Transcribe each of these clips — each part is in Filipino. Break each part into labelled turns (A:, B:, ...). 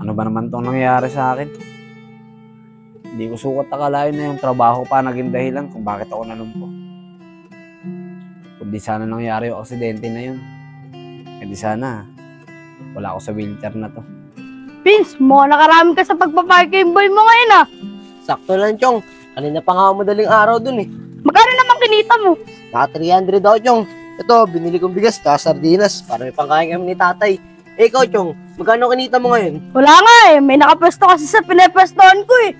A: Ano ba naman itong nangyayari sa akin? Hindi ko sukat akalain na yung trabaho pa naging dahilan kung bakit ako nalumpo. Kung di sana nangyari yung aksidente na yun, eh di sana wala ako sa wheelchair na to.
B: Vince, mukhang nakarami ka sa pagpaparking boy mo ngayon ah.
C: Sakto lang, Chong. Kanina pa nga madaling araw dun eh.
B: Magkano naman kinita mo?
C: Naka 300 daw, Chong. Ito, binili kong bigas, sardinas, para may pangkain kami ni tatay. Eh, ikaw, Chong, magkano kinita mo ngayon?
B: Wala nga eh, may nakapwesto kasi sa pinapwestohan ko eh.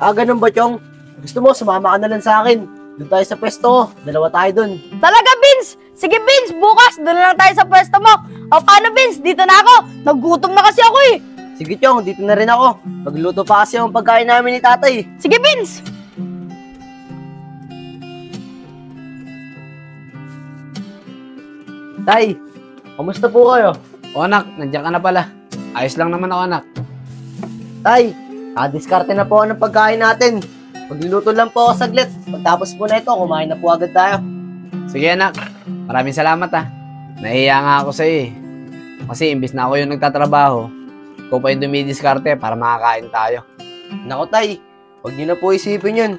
C: Ah, ganun ba, Chong? Gusto mo, sumama ka na lang sa akin. Doon tayo sa pwesto ko. Dalawa tayo dun.
B: Talaga Vince? Sige Vince, bukas doon na lang tayo sa pwesto mo. O paano Vince, dito na ako. Naggutom na kasi ako eh.
C: Sige, Chong, dito na rin ako. Magluto pa kasi ang pagkain namin ni tatay.
B: Sige Vince.
C: Tay, kamusta po kayo?
A: O anak, nandiyan ka na pala. Ayos lang naman ako anak.
C: Tay, diskarte na po ako ng pagkain natin. Magluluto lang po ako saglit. Pagtapos po na ito, kumain na po agad tayo.
A: Sige anak, maraming salamat ha. Nahiya nga ako sa'yo eh. Kasi imbis na ako yung nagtatrabaho, ikaw pa yung dumidiskarte para makakain tayo.
C: Naku tay, huwag niyo na po isipin yun.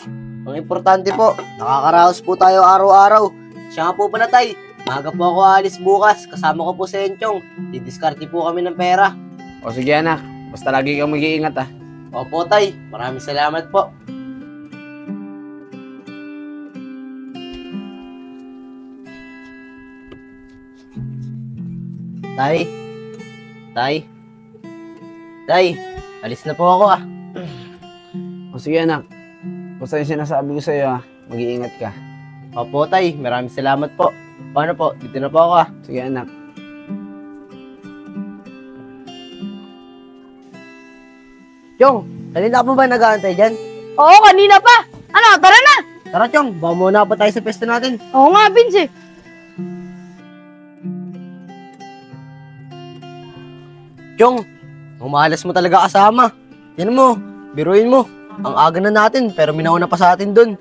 C: Ang importante po, nakakaraos po tayo araw-araw. Siya nga po pala tay, maaga po ako aalis bukas. Kasama ko po si Enchong. Didiskarte po kami ng pera.
A: O sige anak, basta lagi kang mag-iingat ha.
C: Opo tay, maraming salamat po. Tay, Tay, alis na po ako ah.
A: O sige anak, basta yung sinasabi ko sa'yo ha, mag-iingat ka.
C: Opo tay, maraming salamat po. Paano po, dito na po ako ah.
A: Sige anak.
C: Chong, kanina ka pa ba nag-aantay dyan?
B: Oo, kanina pa. Ano, tara na.
C: Tara Chong, baka muna pa tayo sa pwesto natin.
B: Oo nga Vince eh.
C: Chong, umalas mo talaga kasama. Yan mo, biruin mo. Ang aga na natin, pero minauna pa sa atin dun.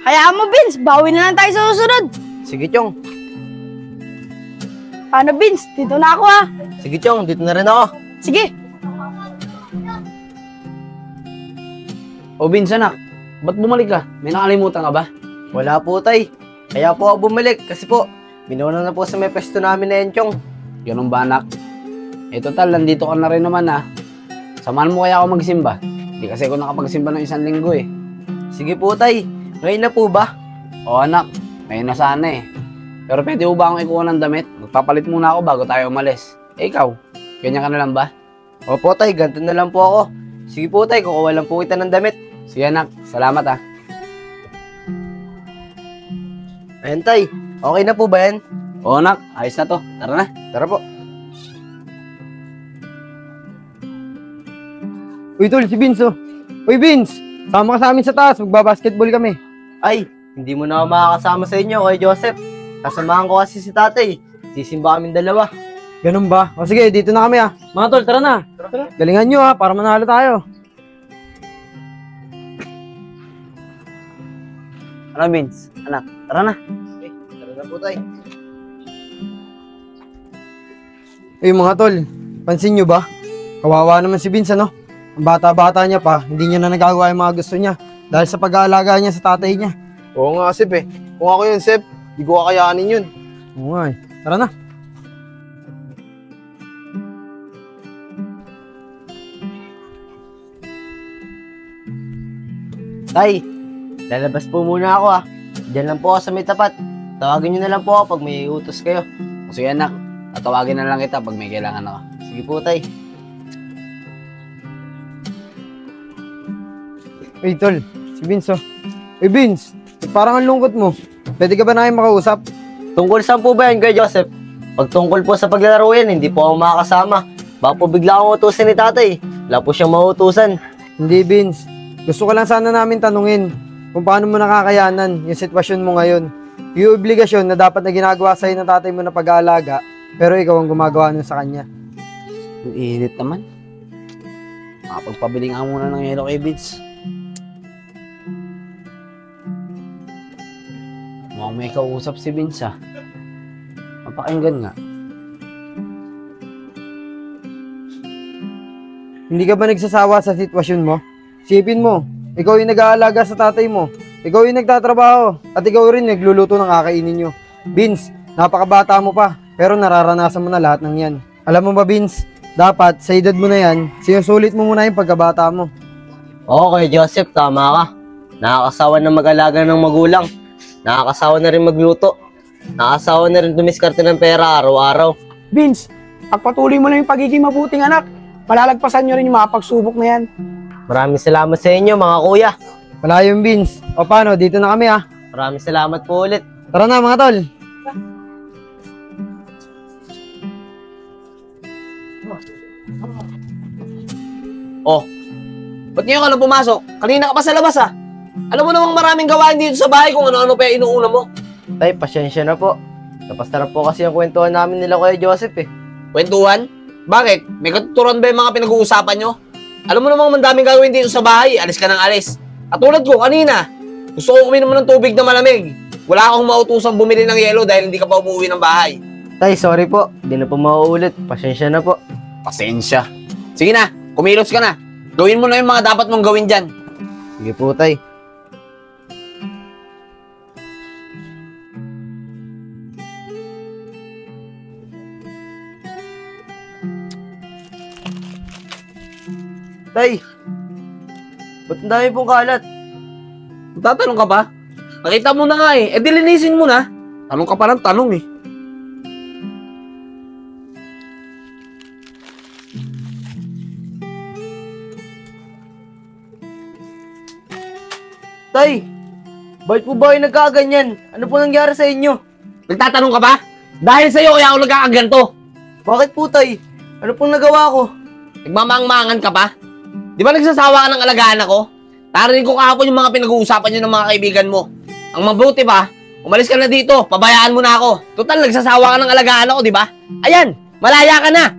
B: Hayaan mo Vince, bawi na lang tayo sa susunod.
C: Sige Chong.
B: Paano Vince, dito na ako ah.
C: Sige Chong, dito na rin ako.
B: Sige.
A: O Vince anak, ba't bumalik ka? May nakalimutan ka ba?
C: Wala po tay. Kaya po ako bumalik kasi po, minauna na po sa may pwesto namin na yan Chong.
A: Ganun ba anak? Eh total, nandito ka na rin naman ha. Samahan mo kaya ako magsimba? Hindi kasi ako nakapagsimba ng 1 linggo eh.
C: Sige po tay, ngayon na po ba?
A: O anak, ngayon na sana eh. Pero pwede mo ba akong ikuha ng damit? Magpapalit muna ako bago tayo umalis. Eh ikaw, ganyan ka na lang ba?
C: Opo tay, ganito na lang po ako. Sige po tay, kukuha lang po kita ng damit.
A: Sige anak, salamat ha.
C: Ayan tay, okay na po ba yan?
A: O anak, ayos na to. Tara na.
C: Tara po.
D: Uy, tol, si Vince, oh. Uy, Vince, sama ka sa amin sa taas. Magbabasketball kami.
C: Ay, hindi mo na ako makakasama sa inyo, Kuya Joseph. Kasamahan ko kasi si tatay. Sisimba kaming dalawa.
D: Ganun ba? O sige, dito na kami, ah. Mga tol, tara na. Tara. Galingan nyo, ah, para manalo tayo.
A: Ano Vince? Anak, tara na.
C: Okay, tara na po tay.
D: Uy, mga tol, pansin nyo ba? Kawawa naman si Vince, ano? Ang bata-bata niya pa, hindi niya na nagagawa yung mga gusto niya dahil sa pag-aalaga niya sa tatay niya.
E: Oo nga, Sep eh. Kung ako yun, Sep, di ko kakayanin yun.
D: Oo nga, eh. Tara na.
C: Tay, lalabas po muna ako ah. Diyan lang po ako sa may tapat. Tawagin niyo na lang po ako pag may utos kayo.
A: O sige anak, tatawagin na lang kita pag may kailangan ako.
C: Sige po tay.
D: Uy, tol, si Vince, oh. Uy, Vince, parang ang lungkot mo. Pwede ka ba namin makausap?
C: Tungkol saan po ba yan, Kuya Joseph? Pag tungkol po sa paglalaro yan, hindi po ako makakasama. Baka po bigla akong utusin ni tatay. Wala po siyang mautusan.
D: Hindi, Vince. Gusto ko lang sana namin tanungin kung paano mo nakakayanan yung sitwasyon mo ngayon. Yung obligasyon na dapat na ginagawa sa'yo ng tatay mo na pag-aalaga, pero ikaw ang gumagawa nun sa kanya.
A: Ang init naman. Makapagpabili nga muna ng yelo kay Vince. Mukhang may kausap si Vince ah. Mapakinggan nga.
D: Hindi ka ba nagsasawa sa sitwasyon mo? Isipin mo, ikaw yung nag-aalaga sa tatay mo. Ikaw yung nagtatrabaho. At ikaw rin nagluluto ng kakainin nyo. Vince, napakabata mo pa. Pero nararanasan mo na lahat ng yan. Alam mo ba, Vince? Dapat, sa edad mo na yan, sinusulit mo muna yung pagkabata mo.
C: Oo, Kuya Joseph, tama ka. Nakakasawa na mag-alaga ng magulang. Nakakasawa na rin magluto. Nakakasawa na rin dumiskarte ng pera araw-araw.
F: Vince, pagpatuloy mo lang yung pagiging mabuting anak. Malalagpasan nyo rin yung mga pagsubok na yan.
C: Maraming salamat sa inyo, mga kuya.
D: Wala yung Vince. O paano, dito na kami ha.
C: Maraming salamat po ulit.
D: Tara na mga tol.
G: Oh, ba't ngayon ka na pumasok? Kanina ka pa sa labas ah. Alam mo namang maraming gawain dito sa bahay kung ano-ano pa yung inuuna mo.
C: Tay, pasensya na po. Napasta na po kasi ang kwentuhan namin nila Kuya Joseph eh.
G: Kwentuhan? Bakit? May katuturan ba yung mga pinag-uusapan nyo? Alam mo namang mandaming gagawin dito sa bahay, alis ka ng alis. At tulad ko kanina, gusto ko uminom ng tubig na malamig. Wala akong mautusang bumili ng yelo dahil hindi ka pa umuwi ng bahay.
C: Tay, sorry po. Hindi na po mauulit. Pasensya na po.
G: Pasensya. Sige na, kumilos ka na. Gawin mo na yung mga dapat mong gawin dyan.
C: Sige po, Tay. Tay, ba't ang dami pong kalat?
G: Tatanong ka ba? Nakita mo na nga eh. Dilinisin mo na. Tanong ka pa ng tanong eh.
C: Tay, bakit po ba kayo nagkaganyan? Ano po nangyari sa inyo?
G: Nagtatanong ka ba? Dahil sa'yo kaya ako nagkakaganto.
C: Bakit po, Tay? Ano pong nagawa ko?
G: Nagmamangmangan ka pa? Di ba nagsasawa ka ng alagaan ako? Narinig ko kahapon yung mga pinag-uusapan nyo ng mga kaibigan mo. Ang mabuti pa, umalis ka na dito, pabayaan mo na ako. Total, nagsasawa ka ng alagaan ako, di ba? Ayan, malaya ka na.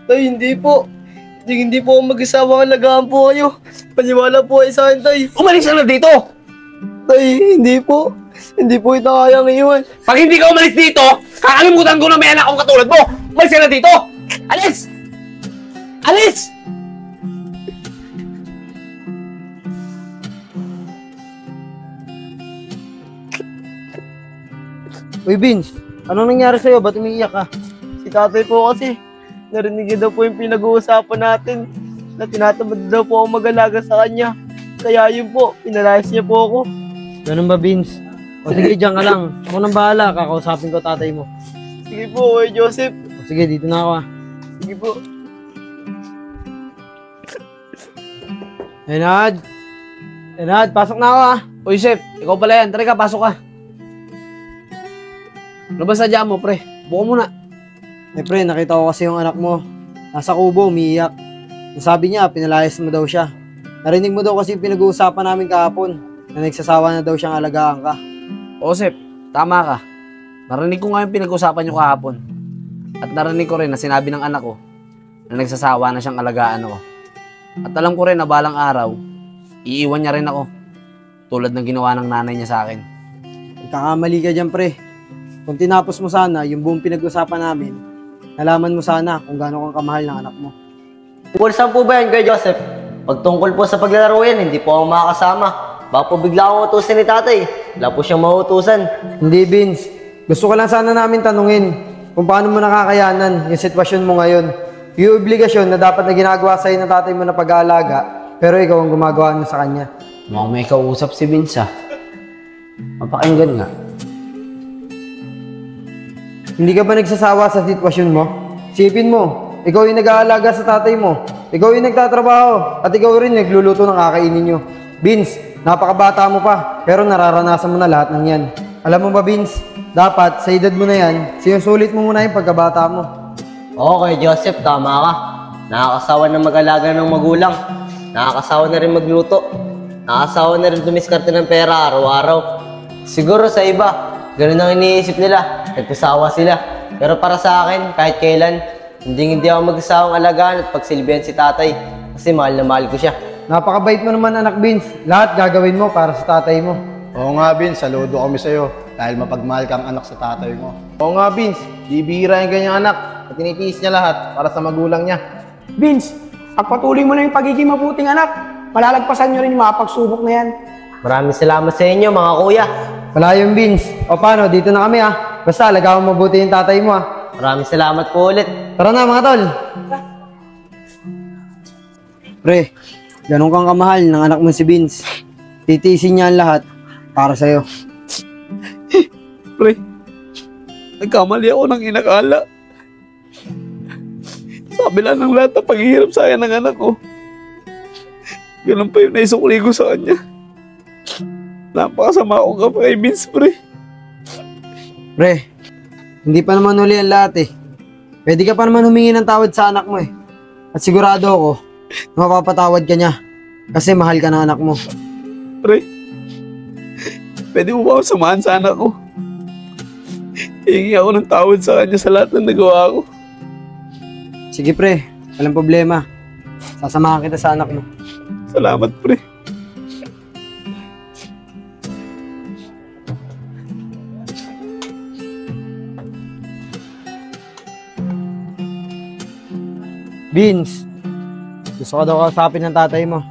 C: Tay, hindi po. Hindi po ako mag-asawa, alagaan po kayo. Paniwala po kayo sa akin, Tay.
G: Umalis ka na dito.
C: Tay, hindi po. Hindi po ito kayang iwan.
G: Pag hindi ka umalis dito, kakalimutan ko na may anak akong katulad mo. Umalis ka na dito. Alis! Alis!
D: Uy Vince, anong nangyari sa'yo? Ba't umiiyak ka?
C: Si tatay po kasi, narinig niya daw po yung pinag-uusapan natin na tinatamad daw po ako mag-alaga sa kanya. Kaya yun po, pinalayas niya po ako.
D: Ganun ba Vince? O sige, diyan ka lang. Ako nang bahala, kakausapin ko tatay mo.
C: Sige po, Kuya Joseph.
D: O sige, dito na ako ha.
C: Sige po.
D: Enad! Enad, pasok na ako ha.
G: Uy, Sep, ikaw pala yan. Tara ka, pasok ka. Ano ba sadya mo, pre? Buka muna.
D: Eh pre, nakita ko kasi yung anak mo. Nasa kubo, umiiyak. Sabi niya, pinalayas mo daw siya. Narinig mo daw kasi yung pinag-uusapan namin kahapon na nagsasawa na daw siyang alagaan ka.
G: Oo, Sep, tama ka. Narinig ko nga yung pinag-usapan nyo kahapon. At narinig ko rin na sinabi ng anak ko na nagsasawa na siyang alagaan ako. At alam ko rin na balang araw, iiwan niya rin ako. Tulad ng ginawa ng nanay niya sa akin.
D: Nagkakamali ka dyan pre. Kung tinapos mo sana yung buong pinag-usapan namin, nalaman mo sana kung gaano kang kamahal ng anak mo.
C: Tungkol saan po ba yan, Kuya Joseph? Pag tungkol po sa paglalaro yan, hindi po ako makakasama. Baka po bigla akong utusan ni tatay. Wala po siyang mautusan.
D: Hindi Vince, gusto ko lang sana namin tanungin kung paano mo nakakayanan yung sitwasyon mo ngayon. Yung obligasyon na dapat na ginagawa sa'yo ng tatay mo na pag-aalaga, pero ikaw ang gumagawa mo sa kanya.
G: Mukhang may kausap si Vince ah. Mapakinggan nga.
D: Hindi ka ba nagsasawa sa sitwasyon mo? Sipin mo, ikaw yung nag-aalaga sa tatay mo. Ikaw yung nagtatrabaho. At ikaw rin nagluluto ng kakainin nyo. Vince, napakabata mo pa. Pero nararanasan mo na lahat ng yan. Alam mo ba Vince, dapat sa edad mo na yan, sinusulit mo muna yung pagkabata mo.
C: Oo, Kuya Joseph, tama ka. Nakakasawa na mag-alaga ng magulang. Nakakasawa na rin magluto. Nakakasawa na rin dumiskarte ng pera araw-araw. Siguro sa iba, ganun ang iniisip nila. Nagkasawa sila. Pero para sa akin, kahit kailan, hindi ako mag-asawang alagaan at pagsilbihan si tatay. Kasi mahal na mahal ko siya.
D: Napakabait mo naman anak Vince. Lahat gagawin mo para sa tatay mo.
E: Oo nga, Vince. Saludo kami sa'yo dahil mapagmahal kang anak sa tatay mo. Oo nga, Vince. Bibihira yung ganyang anak at tinitiis niya lahat para sa magulang niya.
F: Vince, Pagpatuloy mo lang yung pagiging mabuting anak, malalagpasan nyo rin yung mga pagsubok na yan.
C: Maraming salamat sa inyo, mga kuya.
D: Wala yung Vince. O paano, dito na kami Basta, alagaan mo mabuti yung tatay mo
C: Maraming salamat po ulit.
D: Tara na mga tol. Pre, ganun kang kamahal ng anak mo si Vince. Titiisin niya ang lahat para sa'yo.
G: Pre, nagkamali ako ng inakala. Sabi lang ng lahat ng paghihirap sa akin ng anak ko. Ganun pa yung naisukli ko sa kanya. Napakasama akong kapag kay Vince, pre.
D: Pre, hindi pa naman uli ang lahat Pwede ka pa naman humingi ng tawad sa anak mo At sigurado ako na mapapatawad ka niya kasi mahal ka ng anak mo.
G: Pre, pwede mo ba ako samahan sa anak ko? Hihingi ako ng tawad sa kanya sa lahat ng nagawa ko.
D: Sige pre, walang problema. Sasamahan kita sa anak mo.
G: Salamat, pre.
D: Vince, gusto ko daw kausapin ng tatay mo.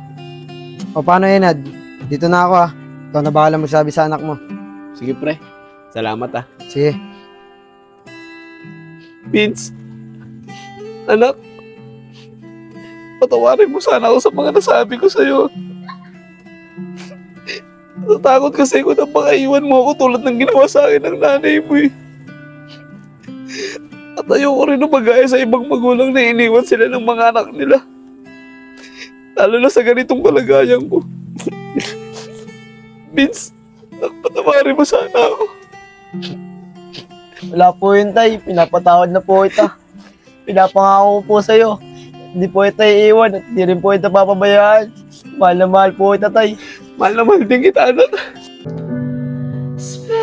D: O paano Enad? Dito na ako Ikaw na bahala magsabi sa anak mo.
G: Sige, pre. Salamat,
D: Sige.
G: Vince, anak, patawarin mo sana ako sa mga nasabi ko sa'yo. Natatakot kasi ako na makaiwan mo ako tulad ng ginawa sa akin ng nanay mo At ayoko rin na magaya sa ibang magulang na iniwan sila ng mga anak nila. Lalo na sa ganitong kalagayan ko. Vince, patawarin mo sana ako.
C: Wala po yun, tay. Pinapatawad na po kita. Pinapangako ko po sa'yo. Hindi po kita iiwan at hindi rin po kita papabayaan. Mahal na mahal po kita, tay.
G: Mahal na mahal din kita, anak.
B: Spend